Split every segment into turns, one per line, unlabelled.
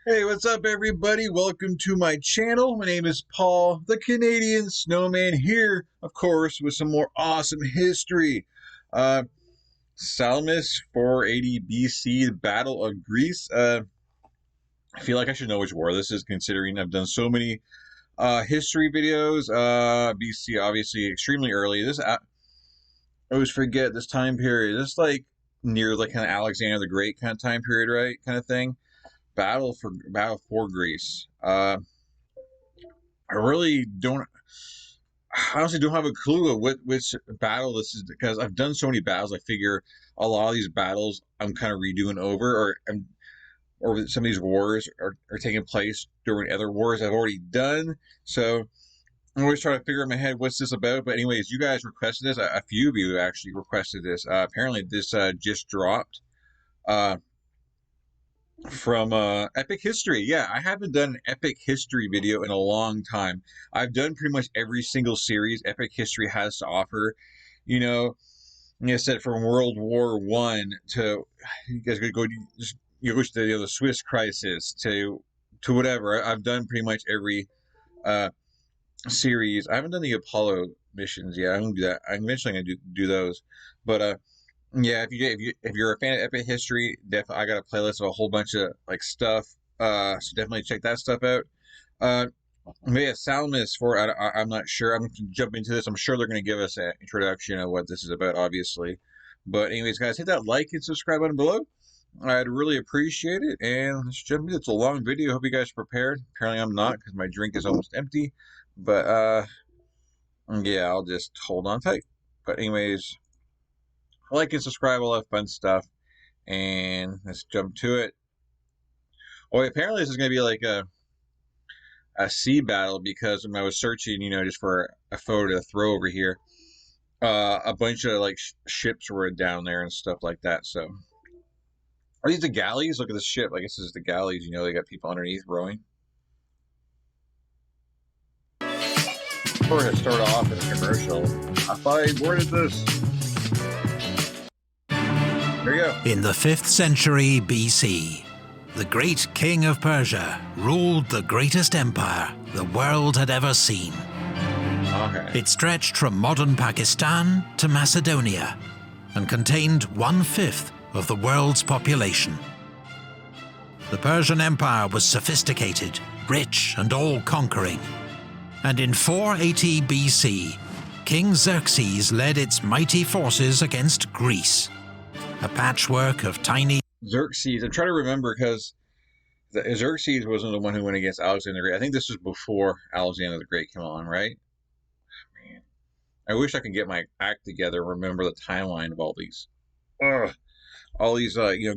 Hey, what's up, everybody? Welcome to my channel. My name is Paul, the Canadian Snowman, here, of course, with some more awesome history. Salamis, 480 BC, the Battle of Greece. I feel like I should know which war this is, considering I've done so many history videos. BC, obviously, extremely early. I always forget this time period. This is like near like kind of Alexander the Great kind of time period, right? Kind of thing. Battle for Greece. I really don't. I honestly don't have a clue of which battle this is, because I've done so many battles. I figure a lot of these battles I'm kind of redoing over, or some of these wars are taking place during other wars I've already done. So I'm always trying to figure in my head what's this about. But anyways, you guys requested this. A few of you actually requested this. Apparently, this just dropped. From Epic History. Yeah, I haven't done an Epic History video in a long time. I've done pretty much every single series Epic History has to offer. You know, like I said, from World War One to, you guys could go just go to the Swiss Crisis to whatever. I've done pretty much every series. I haven't done the Apollo missions yet. I'm gonna do that. I'm eventually gonna do those, but yeah, if you're a fan of Epic History, definitely I got a playlist of a whole bunch of like stuff. So definitely check that stuff out. Yeah, Salamis I'm not sure. I'm gonna jump into this. I'm sure they're gonna give us an introduction of what this is about, obviously. But anyways, guys, hit that like and subscribe button below. I'd really appreciate it. And let's jump in. It's a long video. Hope you guys are prepared. Apparently, I'm not, because my drink is almost empty. But yeah, I'll just hold on tight. But anyways, like and subscribe, all that fun stuff, and let's jump to it. Oh, apparently this is going to be like a sea battle, because when I was searching, just for a photo to throw over here, a bunch of like ships were down there and stuff like that. So, are these the galleys? Look at this ship. I guess this is the galleys. They got people underneath rowing. We're going to start off in a commercial. I boarded this.
In the 5th century BC, the great king of Persia ruled the greatest empire the world had ever seen.
Okay.
It stretched from modern Pakistan to Macedonia and contained 1/5 of the world's population. The Persian Empire was sophisticated, rich and all-conquering. And in 480 BC, King Xerxes led its mighty forces against Greece. A patchwork of tiny...
Xerxes, I'm trying to remember, because Xerxes wasn't the one who went against Alexander the Great. I think this was before Alexander the Great came on, right? Man, I wish I could get my act together and remember the timeline of all these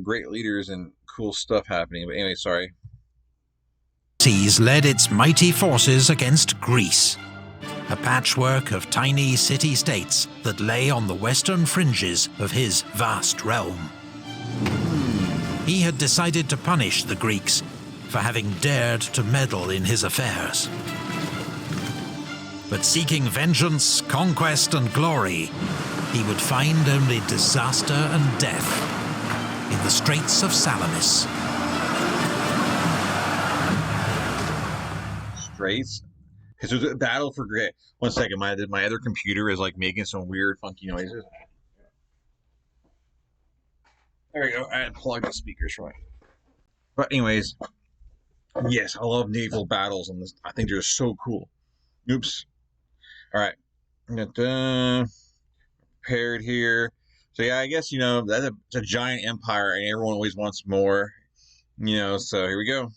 great leaders and cool stuff happening. But anyway, sorry.
Xerxes led its mighty forces against Greece. A patchwork of tiny city-states that lay on the western fringes of his vast realm. He had decided to punish the Greeks for having dared to meddle in his affairs. But seeking vengeance, conquest and glory, he would find only disaster and death in the Straits of Salamis.
Straits? Because there's a battle for Great. One second, my other computer is like making some weird, funky noises. There we go. I unplugged the speakers for me. But anyways, yes, I love naval battles, and I think they're so cool. Oops. All right, prepared here. So yeah, I guess that's a giant empire, and everyone always wants more. So here we go.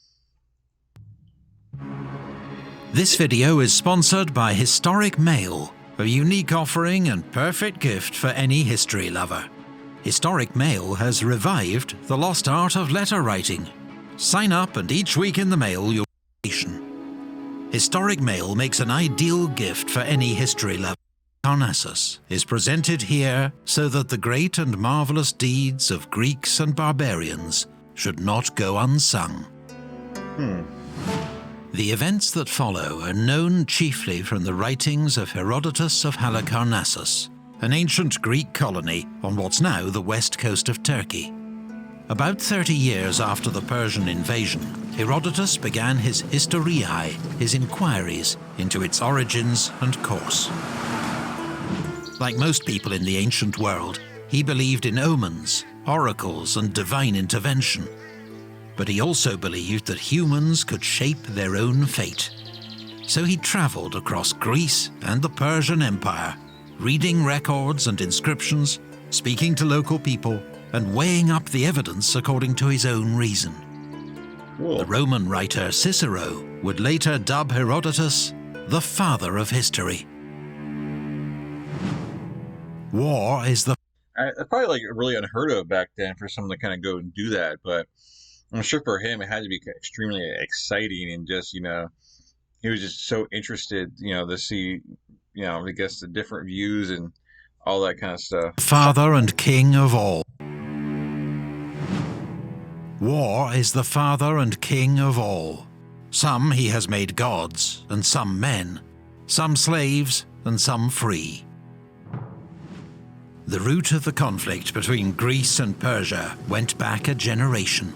This video is sponsored by Historic Mail, a unique offering and perfect gift for any history lover. Historic Mail has revived the lost art of letter writing. Sign up and each week in the mail you'll get. Historic Mail makes an ideal gift for any history lover. Lacademonians is presented here so that the great and marvelous deeds of Greeks and barbarians should not go unsung. The events that follow are known chiefly from the writings of Herodotus of Halicarnassus, an ancient Greek colony on what's now the west coast of Turkey. About 30 years after the Persian invasion, Herodotus began his Historiae, his inquiries into its origins and course. Like most people in the ancient world, he believed in omens, oracles, and divine intervention. But he also believed that humans could shape their own fate. So he traveled across Greece and the Persian Empire, reading records and inscriptions, speaking to local people, and weighing up the evidence according to his own reason.
Cool.
The Roman writer Cicero would later dub Herodotus the father of history. War is the...
It's probably like really unheard of back then for someone to kind of go and do that, but I'm sure for him it had to be extremely exciting, and just, he was just so interested, to see, I guess the different views and all that kind of stuff.
Father and king of all. War is the father and king of all. Some he has made gods, and some men, some slaves, and some free. The root of the conflict between Greece and Persia went back a generation.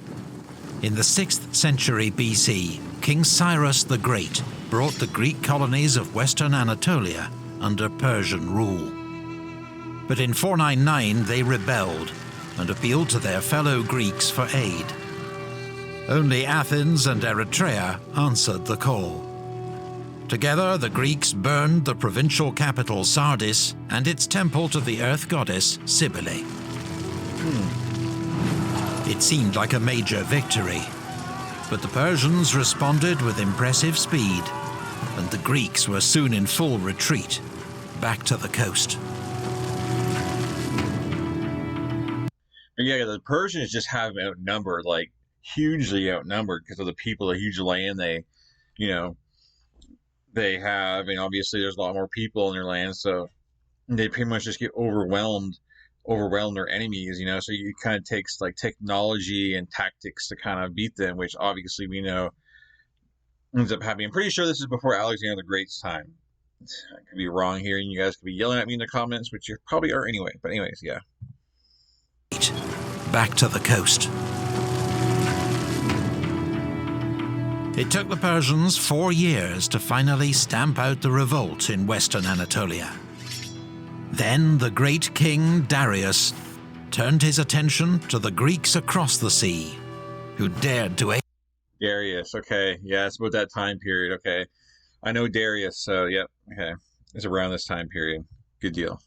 In the 6th century BC, King Cyrus the Great brought the Greek colonies of western Anatolia under Persian rule. But in 499 they rebelled and appealed to their fellow Greeks for aid. Only Athens and Eretria answered the call. Together, the Greeks burned the provincial capital Sardis and its temple to the earth goddess Cybele. It seemed like a major victory, but the Persians responded with impressive speed, and the Greeks were soon in full retreat, back to the coast.
Yeah, the Persians just have outnumbered, like hugely outnumbered, because of the people, the huge land they have, and obviously there's a lot more people in their land, so they pretty much just get overwhelm their enemies, so it kind of takes like technology and tactics to kind of beat them, which obviously we know ends up happening. I'm pretty sure this is before Alexander the Great's time. I could be wrong here, and you guys could be yelling at me in the comments, which you probably are anyway, but anyways, yeah.
Back to the coast. It took the Persians 4 years to finally stamp out the revolt in western Anatolia. Then the great king Darius turned his attention to the Greeks across the sea, who dared to...
Darius, okay. Yeah, it's about that time period, okay. I know Darius, so yep, okay. It's around this time period. Good deal.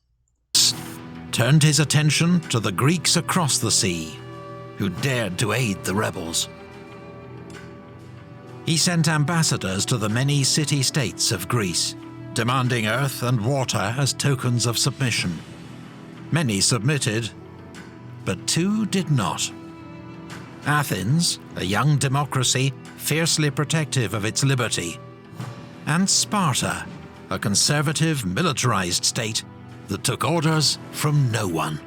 Turned his attention to the Greeks across the sea, who dared to aid the rebels. He sent ambassadors to the many city-states of Greece, demanding earth and water as tokens of submission. Many submitted, but 2 did not. Athens, a young democracy fiercely protective of its liberty, and Sparta, a conservative, militarized state that took orders from no one.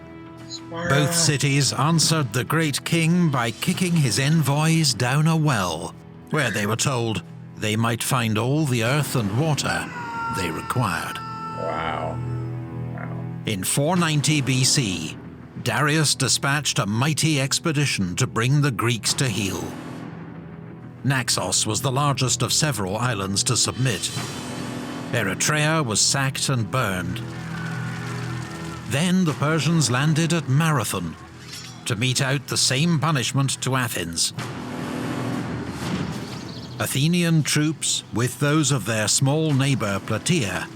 Sparta.
Both cities answered the great king by kicking his envoys down a well, where they were told they might find all the earth and water they required.
Wow.
In 490 BC, Darius dispatched a mighty expedition to bring the Greeks to heel. Naxos was the largest of several islands to submit. Eretria was sacked and burned. Then the Persians landed at Marathon to mete out the same punishment to Athens. Athenian troops, with those of their small neighbor Plataea,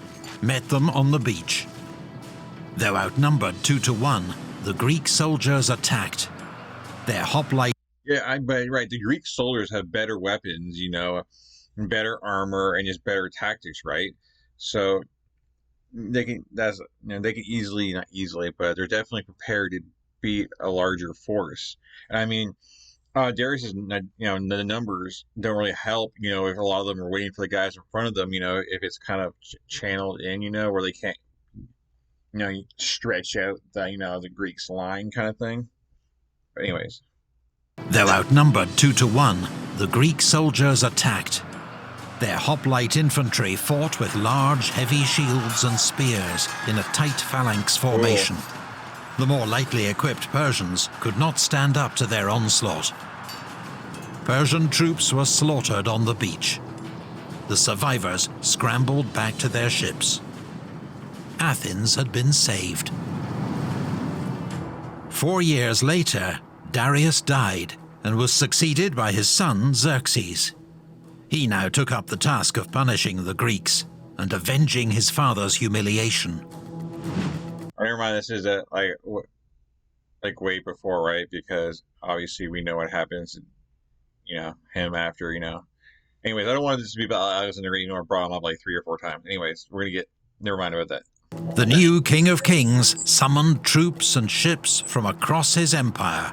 met them on the beach. Though outnumbered 2 to 1, the Greek soldiers attacked. Their hoplite...
Yeah, right. The Greek soldiers have better weapons, better armor, and just better tactics, right? So they can easily, not easily, but they're definitely prepared to beat a larger force. And I mean, Darius's, the numbers don't really help, if a lot of them are waiting for the guys in front of them, if it's kind of channeled in, where they can't, stretch out the Greeks' line kind of thing. But anyways.
Though outnumbered 2 to 1, the Greek soldiers attacked. Their hoplite infantry fought with large, heavy shields and spears in a tight phalanx formation. The more lightly equipped Persians could not stand up to their onslaught. Persian troops were slaughtered on the beach. The survivors scrambled back to their ships. Athens had been saved. 4 years later, Darius died and was succeeded by his son Xerxes. He now took up the task of punishing the Greeks and avenging his father's humiliation.
Never mind, this is like way before, right? Because obviously we know what happens, him after, Anyways, I don't want this to be about Alexander the Great, brought him up like 3 or 4 times. Anyways, we're gonna get, never mind about that.
The new King of Kings summoned troops and ships from across his empire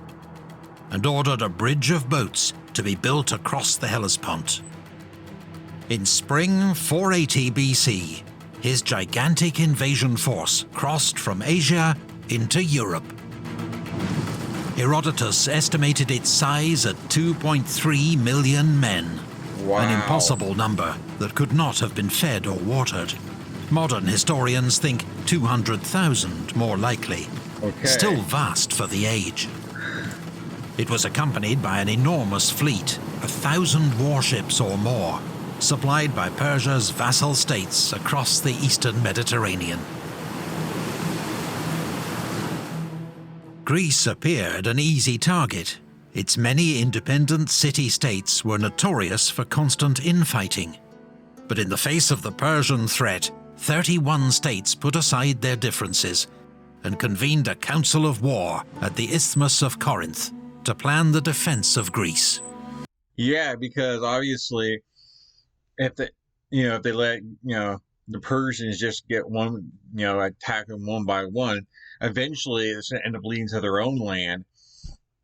and ordered a bridge of boats to be built across the Hellespont. In spring 480 BC, his gigantic invasion force crossed from Asia into Europe. Herodotus estimated its size at 2.3 million men.
Wow.
An impossible number that could not have been fed or watered. Modern historians think 200,000 more likely.
Okay.
Still vast for the age. It was accompanied by an enormous fleet, 1,000 warships or more, supplied by Persia's vassal states across the eastern Mediterranean. Greece appeared an easy target. Its many independent city-states were notorious for constant infighting. But in the face of the Persian threat, 31 states put aside their differences and convened a council of war at the Isthmus of Corinth to plan the defense of Greece.
Yeah, because obviously, if they let, the Persians just get one, attack them one by one, eventually it's going to end up leading to their own land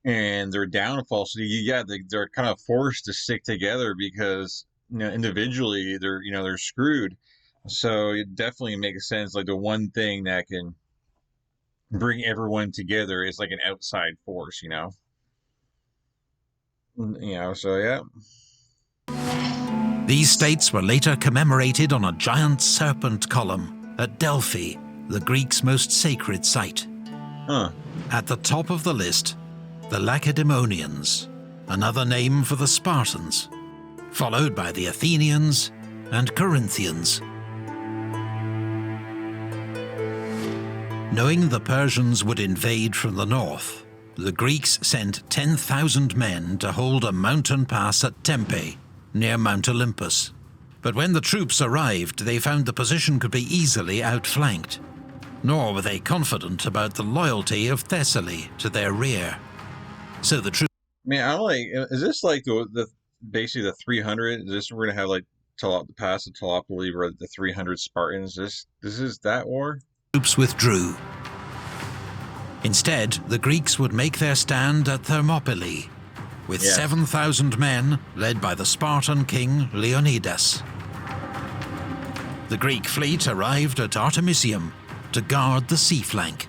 and their downfall. So they're kind of forced to stick together because, individually they're screwed. So it definitely makes sense. Like the one thing that can bring everyone together is like an outside force, So yeah.
These states were later commemorated on a giant serpent column at Delphi, the Greeks' most sacred site.
Huh.
At the top of the list, the Lacedemonians, another name for the Spartans, followed by the Athenians and Corinthians. Knowing the Persians would invade from the north, the Greeks sent 10,000 men to hold a mountain pass at Tempe, near Mount Olympus. But when the troops arrived, they found the position could be easily outflanked. Nor were they confident about the loyalty of Thessaly to their rear. So the troops...
Man, I'm like, is this like the basically the 300? Is this we're gonna have like the pass of Thermopylae, or the 300 Spartans? This is that war?
Troops withdrew. Instead, the Greeks would make their stand at Thermopylae, with 7,000 men led by the Spartan king Leonidas. The Greek fleet arrived at Artemisium to guard the sea flank.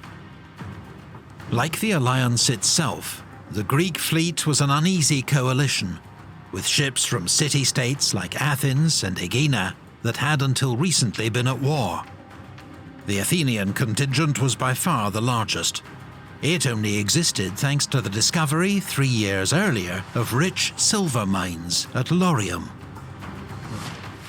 Like the alliance itself, the Greek fleet was an uneasy coalition, with ships from city-states like Athens and Aegina that had until recently been at war. The Athenian contingent was by far the largest. It only existed thanks to the discovery 3 years earlier of rich silver mines at Laurium.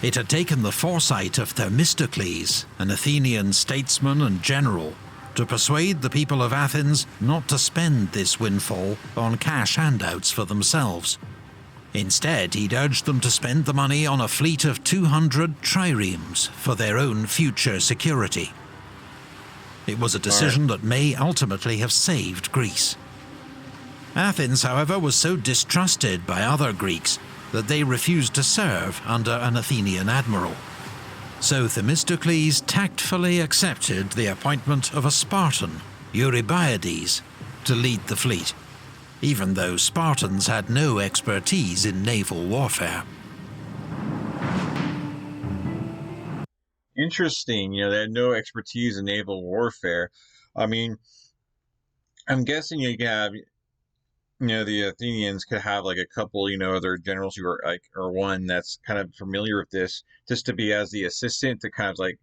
It had taken the foresight of Themistocles, an Athenian statesman and general, to persuade the people of Athens not to spend this windfall on cash handouts for themselves. Instead, he'd urged them to spend the money on a fleet of 200 triremes for their own future security. It was a decision that may ultimately have saved Greece. Athens, however, was so distrusted by other Greeks that they refused to serve under an Athenian admiral. So Themistocles tactfully accepted the appointment of a Spartan, Eurybiades, to lead the fleet, even though Spartans had no expertise in naval warfare.
Interesting. They had no expertise in naval warfare. I mean, I'm guessing you have, the Athenians could have like a couple, other generals who are like, or one that's kind of familiar with this, just to be as the assistant to kind of like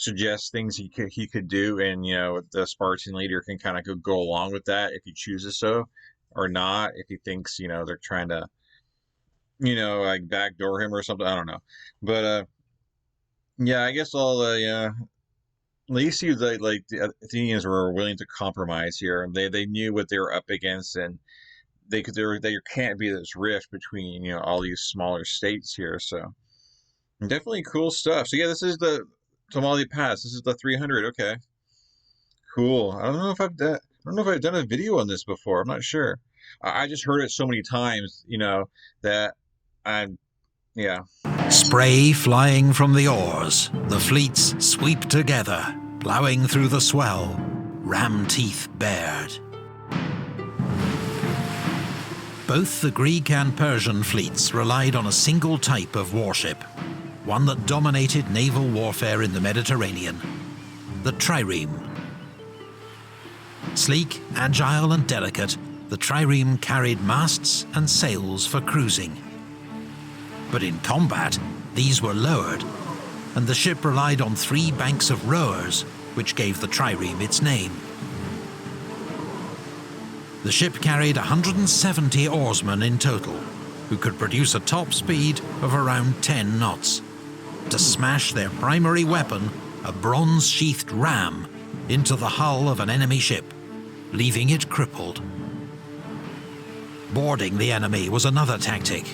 suggests things he could do, and the Spartan leader can kind of go along with that if he chooses so, or not if he thinks they're trying to like backdoor him or something. I don't know, but yeah, I guess all yeah. At least the Athenians were willing to compromise here. They knew what they were up against, and there can't be this rift between all these smaller states here. So definitely cool stuff. So yeah, this is the Somali Pass. This is the 300. Okay, cool. I don't know if I've done a video on this before. I'm not sure. I just heard it so many times, that I'm yeah.
Spray flying from the oars, the fleets sweep together, ploughing through the swell, ram teeth bared. Both the Greek and Persian fleets relied on a single type of warship, one that dominated naval warfare in the Mediterranean, the Trireme. Sleek, agile and delicate, the Trireme carried masts and sails for cruising. But in combat, these were lowered, and the ship relied on 3 banks of rowers, which gave the Trireme its name. The ship carried 170 oarsmen in total, who could produce a top speed of around 10 knots, to smash their primary weapon, a bronze-sheathed ram, into the hull of an enemy ship, leaving it crippled. Boarding the enemy was another tactic.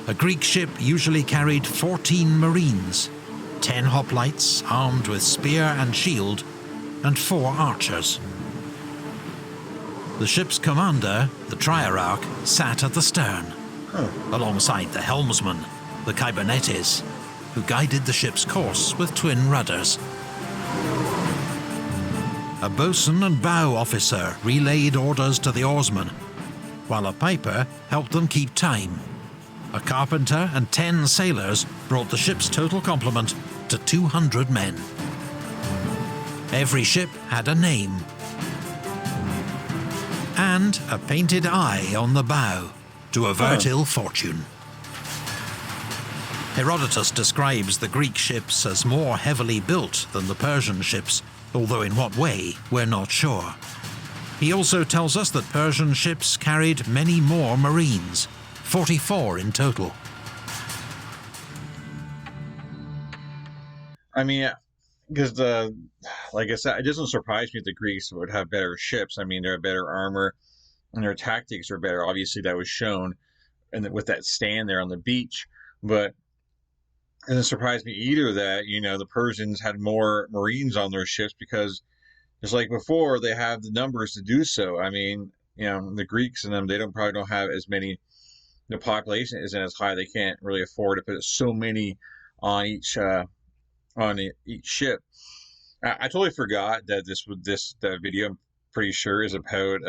A Greek ship usually carried 14 marines, 10 hoplites armed with spear and shield, and 4 archers. The ship's commander, the Triarch, sat at the stern, alongside the helmsman, the Kybernetes, who guided the ship's course with twin rudders. A boatswain and bow officer relayed orders to the oarsmen, while a piper helped them keep time. A carpenter and 10 sailors brought the ship's total complement to 200 men. Every ship had a name, and a painted eye on the bow to avert ill fortune. Herodotus describes the Greek ships as more heavily built than the Persian ships, although in what way, we're not sure. He also tells us that Persian ships carried many more marines, 44 in total.
I mean, because like I said, it doesn't surprise me that the Greeks would have better ships. I mean, they have better armor, and their tactics are better. Obviously, that was shown, and with that stand there on the beach. But it doesn't surprise me either that the Persians had more marines on their ships, because just like before, they have the numbers to do so. I mean, the Greeks and them, they probably don't have as many. The population isn't as high. They can't really afford to put so many on each ship. I totally forgot that that video, I'm pretty sure, is about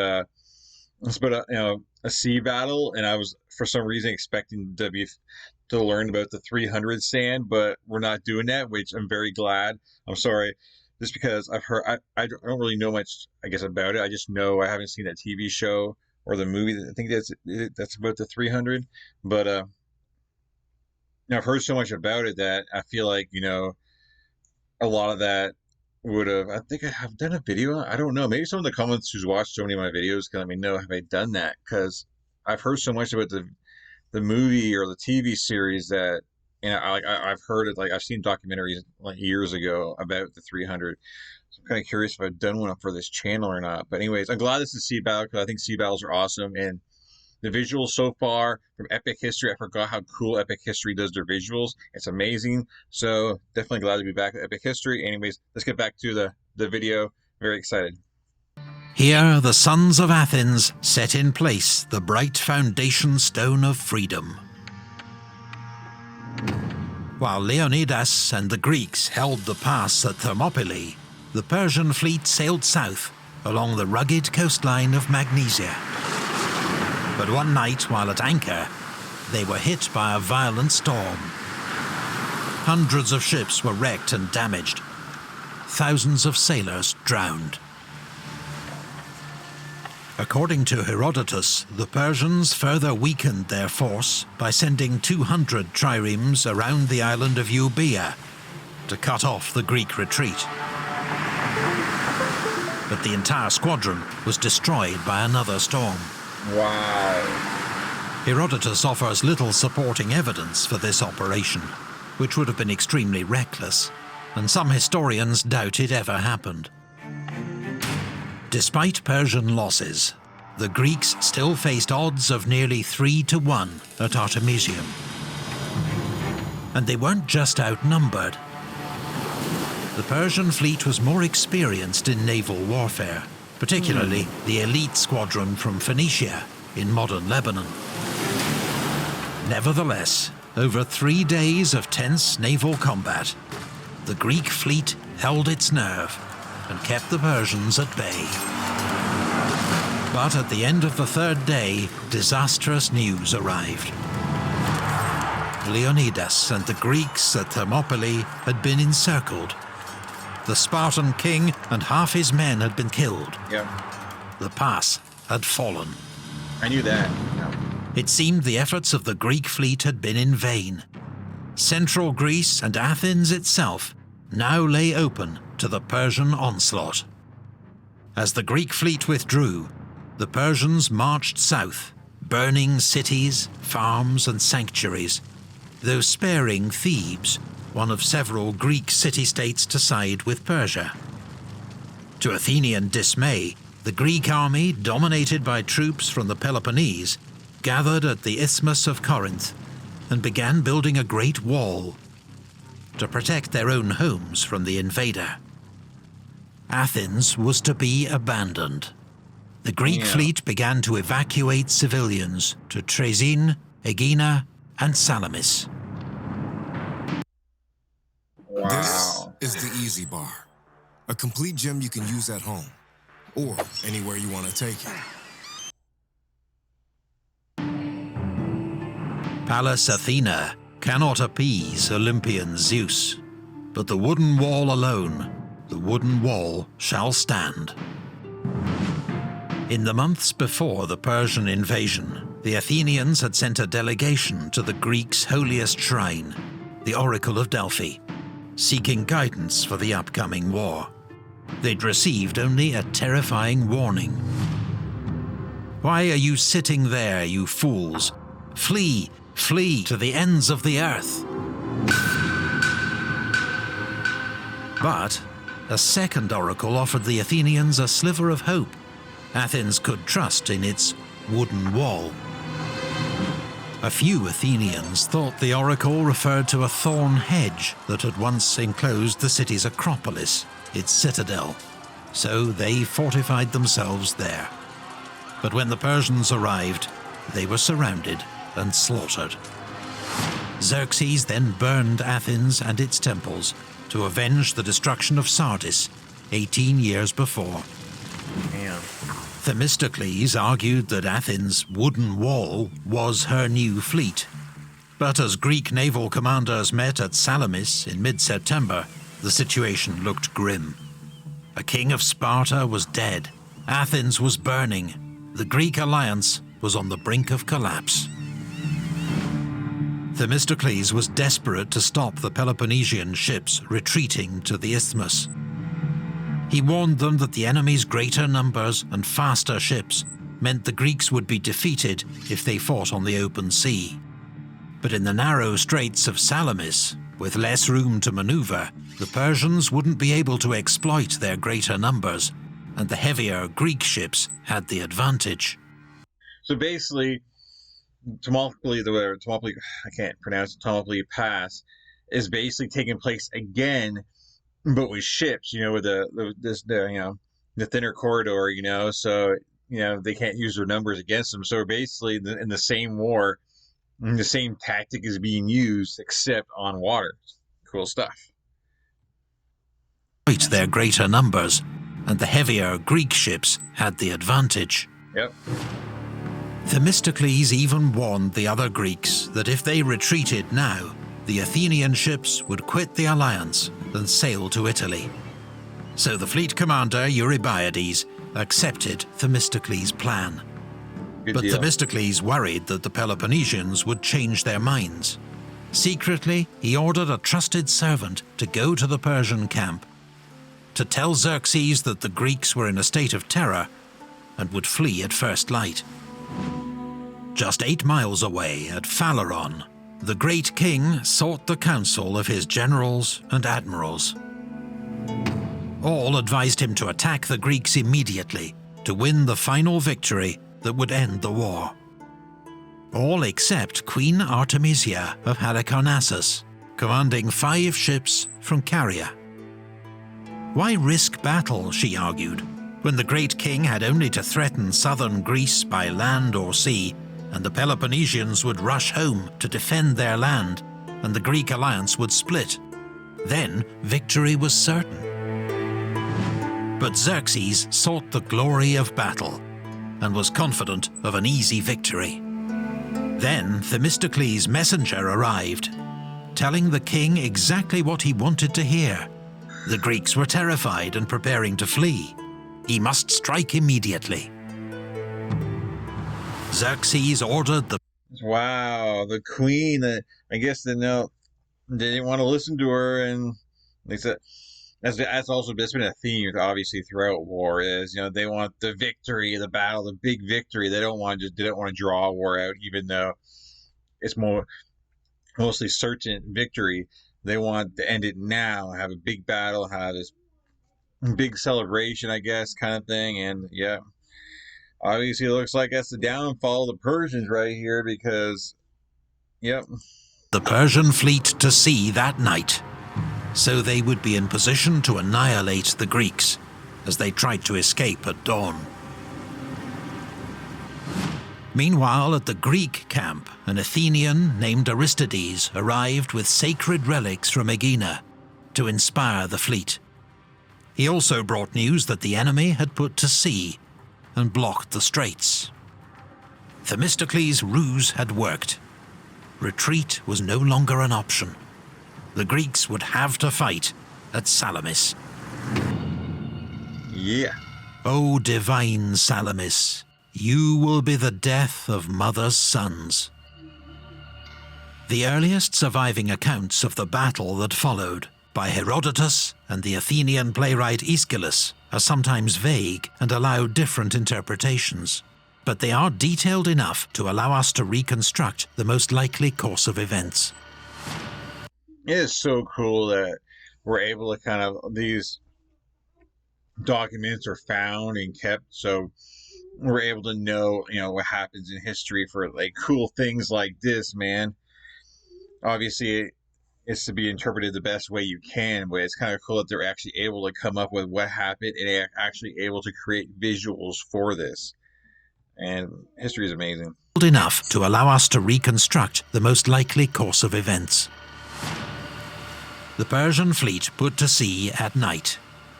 it's about a sea battle, and I was for some reason expecting to learn about the 300 stand, but we're not doing that, which I'm very glad. I'm sorry, just because I've heard I don't really know much, I guess, about it. I just know I haven't seen that TV show or the movie. I think that's about the 300, but I've heard so much about it that I feel like a lot of that would have. I think I have done a video. I don't know. Maybe some of the comments who's watched so many of my videos can let me know, have I done that? Because I've heard so much about the movie or the TV series that I've heard it. Like, I've seen documentaries like years ago about the 300. So I'm kind of curious if I've done one for this channel or not. But anyways, I'm glad this is sea battle, because I think sea battles are awesome, and the visuals so far from Epic History, I forgot how cool Epic History does their visuals. It's amazing. So definitely glad to be back at Epic History. Anyways, let's get back to the video. Very excited.
Here, the sons of Athens set in place the bright foundation stone of freedom. While Leonidas and the Greeks held the pass at Thermopylae, the Persian fleet sailed south along the rugged coastline of Magnesia. But one night, while at anchor, they were hit by a violent storm. Hundreds of ships were wrecked and damaged. Thousands of sailors drowned. According to Herodotus, the Persians further weakened their force by sending 200 triremes around the island of Euboea, to cut off the Greek retreat. But the entire squadron was destroyed by another storm.
Wow.
Herodotus offers little supporting evidence for this operation, which would have been extremely reckless, and some historians doubt it ever happened. Despite Persian losses, the Greeks still faced odds of nearly 3-1 at Artemisium. And they weren't just outnumbered. The Persian fleet was more experienced in naval warfare, particularly the elite squadron from Phoenicia in modern Lebanon. Nevertheless, over 3 days of tense naval combat, the Greek fleet held its nerve and kept the Persians at bay. But at the end of the third day, disastrous news arrived. Leonidas and the Greeks at Thermopylae had been encircled. The Spartan king and half his men had been killed.
Yeah.
The pass had fallen.
I knew that. No.
It seemed the efforts of the Greek fleet had been in vain. Central Greece and Athens itself now lay open to the Persian onslaught. As the Greek fleet withdrew, the Persians marched south, burning cities, farms and sanctuaries, though sparing Thebes, one of several Greek city-states to side with Persia. To Athenian dismay, the Greek army, dominated by troops from the Peloponnese, gathered at the Isthmus of Corinth and began building a great wall to protect their own homes from the invader. Athens was to be abandoned. The Greek fleet began to evacuate civilians to Troezen, Aegina, and Salamis.
Wow.
This is the Easy Bar, a complete gym you can use at home or anywhere you want to take it.
Pallas Athena cannot appease Olympian Zeus, but the wooden wall alone, the wooden wall shall stand. In the months before the Persian invasion, the Athenians had sent a delegation to the Greeks' holiest shrine, the Oracle of Delphi, seeking guidance for the upcoming war. They'd received only a terrifying warning. "Why are you sitting there, you fools? Flee, flee to the ends of the earth." But a second oracle offered the Athenians a sliver of hope. Athens could trust in its wooden wall. A few Athenians thought the oracle referred to a thorn hedge that had once enclosed the city's Acropolis, its citadel, so they fortified themselves there. But when the Persians arrived, they were surrounded and slaughtered. Xerxes then burned Athens and its temples to avenge the destruction of Sardis 18 years before.
Damn.
Themistocles argued that Athens' wooden wall was her new fleet. But as Greek naval commanders met at Salamis in mid-September, the situation looked grim. A king of Sparta was dead, Athens was burning, the Greek alliance was on the brink of collapse. Themistocles was desperate to stop the Peloponnesian ships retreating to the isthmus. He warned them that the enemy's greater numbers and faster ships meant the Greeks would be defeated if they fought on the open sea. But in the narrow straits of Salamis, with less room to maneuver, the Persians wouldn't be able to exploit their greater numbers, and the heavier Greek ships had the advantage.
So basically, Thermopylae, I can't pronounce it, Thermopylae Pass, is basically taking place again, but with ships, with the thinner corridor, so they can't use their numbers against them. So basically, in the same war, the same tactic is being used, except on water. Cool stuff.
Their greater numbers, and the heavier Greek ships had the advantage.
Yep.
Themistocles even warned the other Greeks that if they retreated now, the Athenian ships would quit the alliance and sail to Italy. So the fleet commander Eurybiades accepted Themistocles' plan.
Good
But
deal.
Themistocles worried that the Peloponnesians would change their minds. Secretly, he ordered a trusted servant to go to the Persian camp, to tell Xerxes that the Greeks were in a state of terror and would flee at first light. Just 8 miles away at Phaleron, the great king sought the counsel of his generals and admirals. All advised him to attack the Greeks immediately to win the final victory that would end the war. All except Queen Artemisia of Halicarnassus, commanding 5 ships from Caria. Why risk battle, she argued, when the great king had only to threaten southern Greece by land or sea, and the Peloponnesians would rush home to defend their land, and the Greek alliance would split. Then victory was certain. But Xerxes sought the glory of battle, and was confident of an easy victory. Then Themistocles' messenger arrived, telling the king exactly what he wanted to hear. The Greeks were terrified and preparing to flee. He must strike immediately. Xerxes ordered the...
Wow, the queen, I guess they didn't want to listen to her, and they said, that's also been a theme, obviously, throughout war, is, they want the victory, the battle, the big victory. They don't want to draw a war out, even though it's mostly certain victory. They want to end it now, have a big battle, have this big celebration, I guess, kind of thing. And yeah, obviously it looks like that's the downfall of the Persians right here, because, yep.
The Persian fleet to sea that night, so they would be in position to annihilate the Greeks as they tried to escape at dawn. Meanwhile, at the Greek camp, an Athenian named Aristides arrived with sacred relics from Aegina to inspire the fleet. He also brought news that the enemy had put to sea and blocked the straits. Themistocles' ruse had worked. Retreat was no longer an option. The Greeks would have to fight at Salamis.
Yeah.
O divine Salamis, you will be the death of mothers' sons. The earliest surviving accounts of the battle that followed, by Herodotus and the Athenian playwright Aeschylus, are sometimes vague and allow different interpretations, but they are detailed enough to allow us to reconstruct the most likely course of events.
It is so cool that we're able to kind of, these documents are found and kept, so we're able to know, what happens in history for like cool things like this, man. Obviously, it's to be interpreted the best way you can, but it's kind of cool that they're actually able to come up with what happened and they're actually able to create visuals for this. And history is amazing.
Enough to allow us to reconstruct the most likely course of events. The Persian fleet put to sea at night,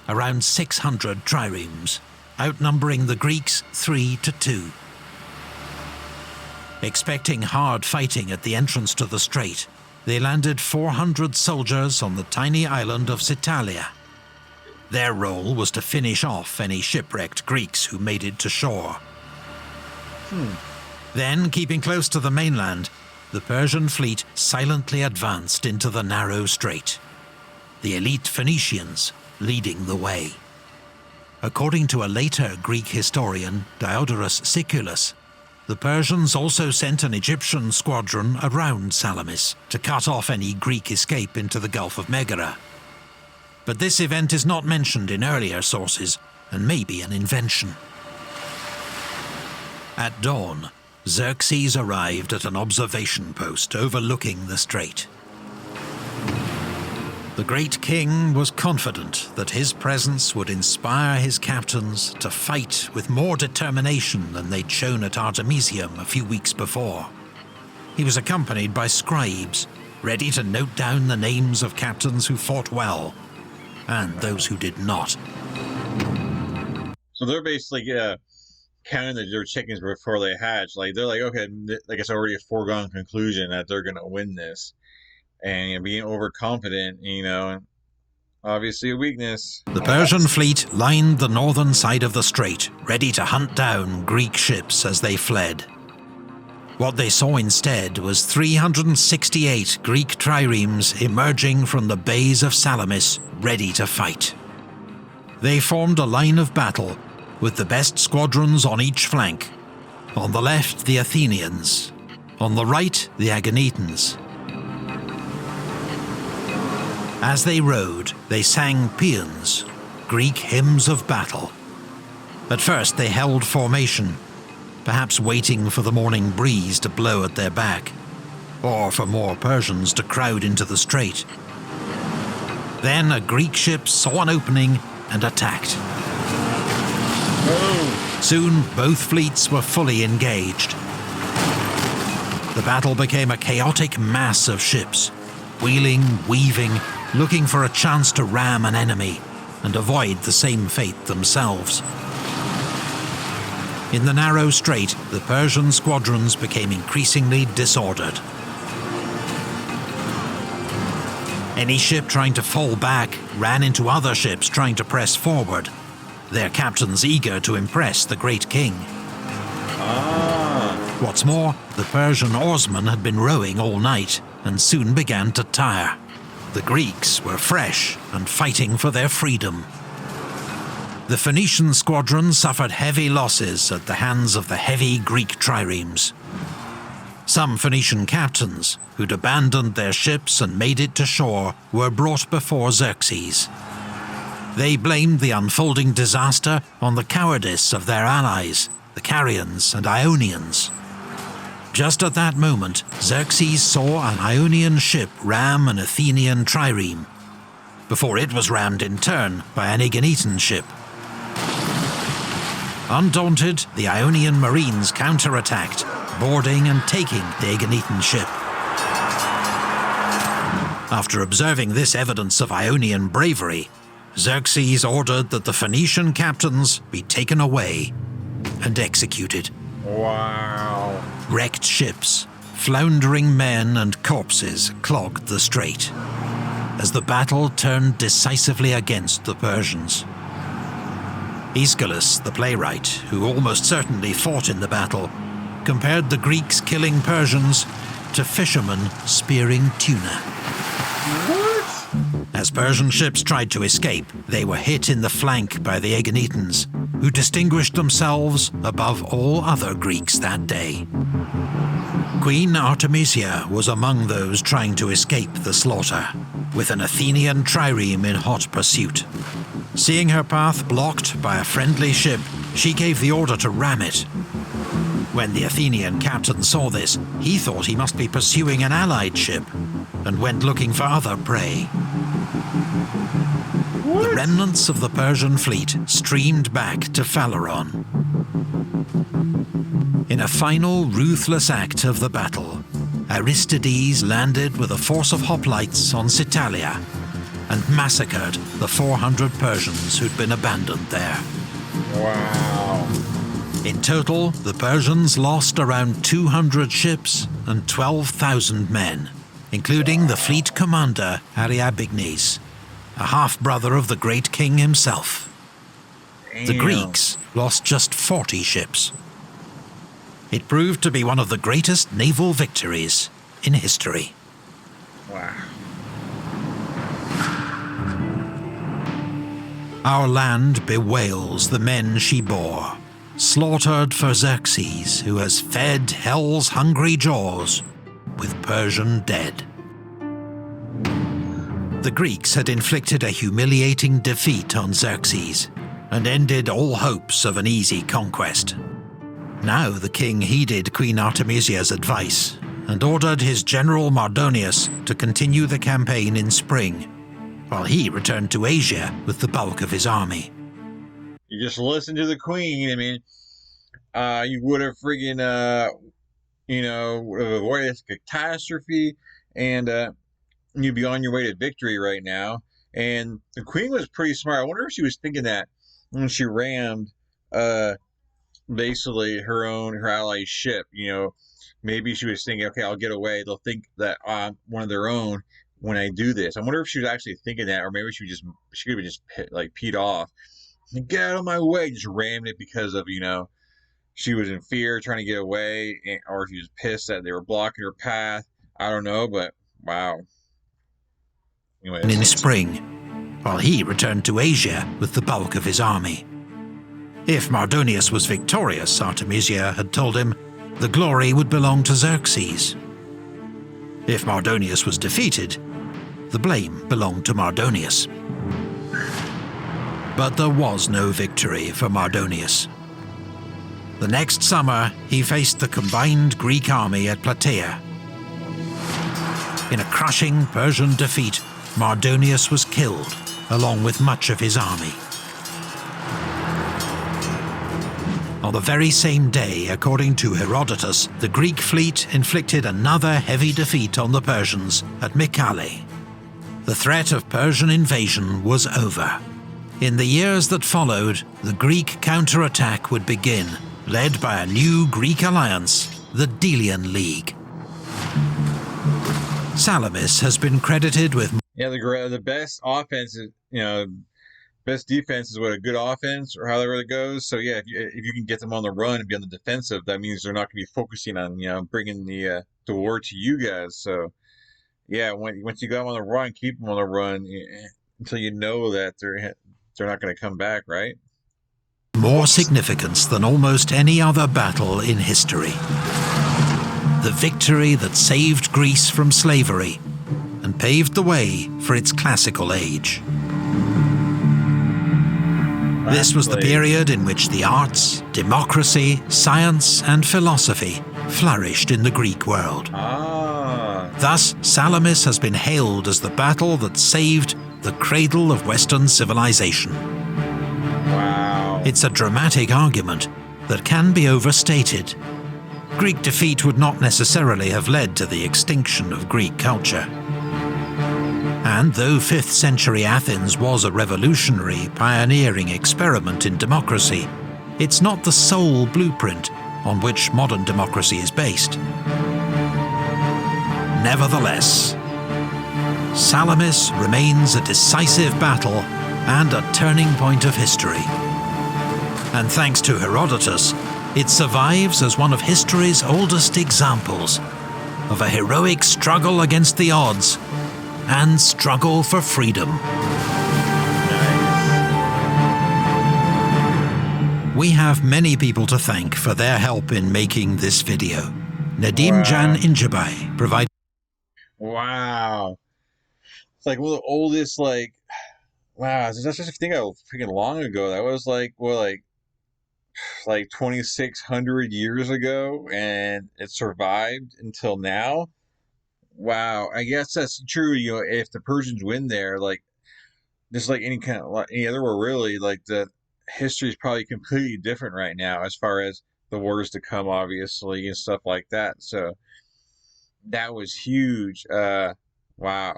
around 600 triremes, outnumbering the Greeks 3-2. Expecting hard fighting at the entrance to the strait, they landed 400 soldiers on the tiny island of Psytalia. Their role was to finish off any shipwrecked Greeks who made it to shore. Then, keeping close to the mainland, the Persian fleet silently advanced into the narrow strait, the elite Phoenicians leading the way. According to a later Greek historian, Diodorus Siculus, the Persians also sent an Egyptian squadron around Salamis to cut off any Greek escape into the Gulf of Megara. But this event is not mentioned in earlier sources, and may be an invention. At dawn, Xerxes arrived at an observation post overlooking the strait. The great king was confident that his presence would inspire his captains to fight with more determination than they'd shown at Artemisium a few weeks before. He was accompanied by scribes, ready to note down the names of captains who fought well, and those who did not.
So they're basically counting their chickens before they hatch. Like, they're like, okay, like it's already a foregone conclusion that they're going to win this. And being overconfident, obviously a weakness.
The Persian fleet lined the northern side of the strait, ready to hunt down Greek ships as they fled. What they saw instead was 368 Greek triremes emerging from the bays of Salamis, ready to fight. They formed a line of battle, with the best squadrons on each flank. On the left, the Athenians. On the right, the Aeginetans. As they rode, they sang paeans, Greek hymns of battle. At first they held formation, perhaps waiting for the morning breeze to blow at their back, or for more Persians to crowd into the strait. Then a Greek ship saw an opening and attacked. Soon both fleets were fully engaged. The battle became a chaotic mass of ships, wheeling, weaving, looking for a chance to ram an enemy and avoid the same fate themselves. In the narrow strait, the Persian squadrons became increasingly disordered. Any ship trying to fall back ran into other ships trying to press forward, their captains eager to impress the great king. What's more, the Persian oarsmen had been rowing all night and soon began to tire. The Greeks were fresh and fighting for their freedom. The Phoenician squadron suffered heavy losses at the hands of the heavy Greek triremes. Some Phoenician captains, who'd abandoned their ships and made it to shore, were brought before Xerxes. They blamed the unfolding disaster on the cowardice of their allies, the Carians and Ionians. Just at that moment, Xerxes saw an Ionian ship ram an Athenian trireme, before it was rammed in turn by an Aeginetan ship. Undaunted, the Ionian marines counterattacked, boarding and taking the Aeginetan ship. After observing this evidence of Ionian bravery, Xerxes ordered that the Phoenician captains be taken away and executed.
Wow.
Wrecked ships, floundering men and corpses clogged the strait, as the battle turned decisively against the Persians. Aeschylus, the playwright, who almost certainly fought in the battle, compared the Greeks killing Persians to fishermen spearing tuna. As Persian ships tried to escape, they were hit in the flank by the Aeginetans, who distinguished themselves above all other Greeks that day. Queen Artemisia was among those trying to escape the slaughter, with an Athenian trireme in hot pursuit. Seeing her path blocked by a friendly ship, she gave the order to ram it. When the Athenian captain saw this, he thought he must be pursuing an allied ship, and went looking for other prey. The remnants of the Persian fleet streamed back to Phaleron. In a final ruthless act of the battle, Aristides landed with a force of hoplites on Citalia and massacred the 400 Persians who'd been abandoned there.
Wow.
In total, the Persians lost around 200 ships and 12,000 men, including the fleet commander Ariabignes, a half-brother of the great king himself.
Damn.
The Greeks lost just 40 ships. It proved to be one of the greatest naval victories in history.
Wow.
Our land bewails the men she bore, slaughtered for Xerxes, who has fed hell's hungry jaws with Persian dead. The Greeks had inflicted a humiliating defeat on Xerxes and ended all hopes of an easy conquest. Now the king heeded Queen Artemisia's advice and ordered his general Mardonius to continue the campaign in spring, while he returned to Asia with the bulk of his army.
You just listen to the queen. I mean, you would have friggin', would have avoided this catastrophe, and you'd be on your way to victory right now. And the queen was pretty smart. I wonder if she was thinking that when she rammed, basically her ally's ship. Maybe she was thinking, okay, I'll get away. They'll think that I'm one of their own when I do this. I wonder if she was actually thinking that, or maybe she could have just peed off. Get out of my way, just rammed it because of she was in fear trying to get away, or she was pissed that they were blocking her path. I don't know, but wow.
In
Anyways.
spring, while he returned to Asia with the bulk of his army. If Mardonius was victorious, Artemisia had told him, the glory would belong to Xerxes. If Mardonius was defeated, the blame belonged to Mardonius. But there was no victory for Mardonius. The next summer, he faced the combined Greek army at Plataea. In a crushing Persian defeat, Mardonius was killed, along with much of his army. On the very same day, according to Herodotus, the Greek fleet inflicted another heavy defeat on the Persians at Mycale. The threat of Persian invasion was over. In the years that followed, the Greek counterattack would begin, led by a new Greek alliance, the Delian League. Salamis has been credited with...
Yeah, the best offense is, best defense is what a good offense, or however it goes. So yeah, if you can get them on the run and be on the defensive, that means they're not going to be focusing on bringing the war to you guys. So yeah, once you got them on the run, keep them on the run until you know that they're not going to come back, right?
More significance than almost any other battle in history. The victory that saved Greece from slavery and paved the way for its classical age. This was the period in which the arts, democracy, science, and philosophy flourished in the Greek world. Thus, Salamis has been hailed as the battle that saved the cradle of Western civilization.
Wow.
It's a dramatic argument that can be overstated. Greek defeat would not necessarily have led to the extinction of Greek culture. And though 5th century Athens was a revolutionary, pioneering experiment in democracy, it's not the sole blueprint on which modern democracy is based. Nevertheless, Salamis remains a decisive battle and a turning point of history. And thanks to Herodotus, it survives as one of history's oldest examples of a heroic struggle against the odds and struggle for freedom. We have many people to thank for their help in making this video. Nadim Jan Injabai provided...
Wow. It's like one of the oldest, wow, that's just a thing freaking long ago. That was like 2,600 years ago, and it survived until now. Wow, I guess that's true. If the Persians win there, just like any other war, really, the history is probably completely different right now as far as the wars to come, obviously, and stuff like that. So that was huge. Wow.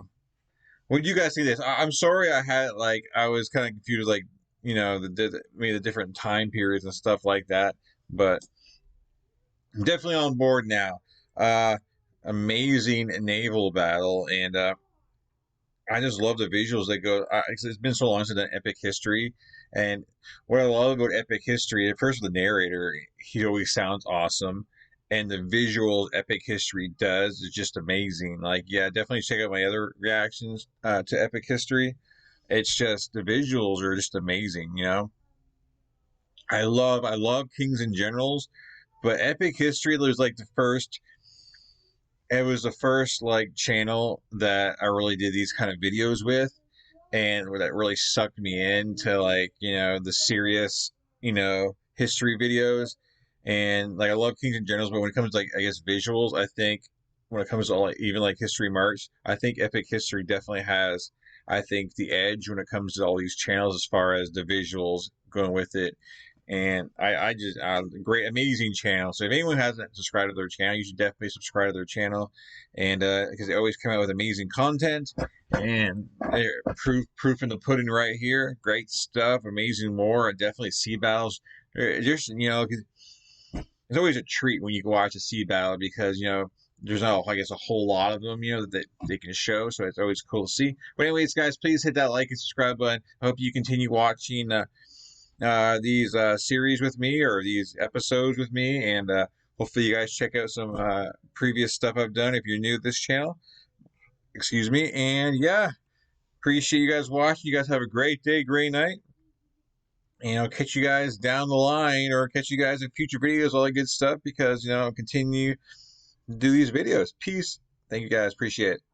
What do you guys think of this? I'm sorry, I was kind of confused, maybe the different time periods and stuff like that, but I'm definitely on board now. Amazing naval battle, and I just love the visuals that go. It's been so long since I've done epic history, and what I love about epic history, at first with the narrator, he always sounds awesome, and the visuals epic history does is just amazing. Yeah, definitely check out my other reactions to epic history. It's just the visuals are just amazing. I love Kings and Generals, but epic history was it was the first channel that I really did these kind of videos with, and that really sucked me into the serious history videos. And I love Kings and Generals, but when it comes to I guess visuals, I think when it comes to even History March, I think epic history definitely has, I think, the edge when it comes to all these channels as far as the visuals going with it. And I just great, amazing channel. So if anyone hasn't subscribed to their channel, you should definitely subscribe to their channel, and because they always come out with amazing content, and proof in the pudding right here. Great stuff, amazing war, and definitely sea battles. Just 'cause it's always a treat when you watch a sea battle, because there's not, I guess, a whole lot of them that they can show, so it's always cool to see. But anyways, guys, please hit that like and subscribe button. I hope you continue watching these series with me, or these episodes with me, and hopefully you guys check out some previous stuff I've done if you're new to this channel. Excuse me. And yeah, appreciate you guys watching. You guys have a great day, great night. And I'll catch you guys down the line, or catch you guys in future videos, all that good stuff, because, I'll continue to do these videos. Peace. Thank you guys. Appreciate it.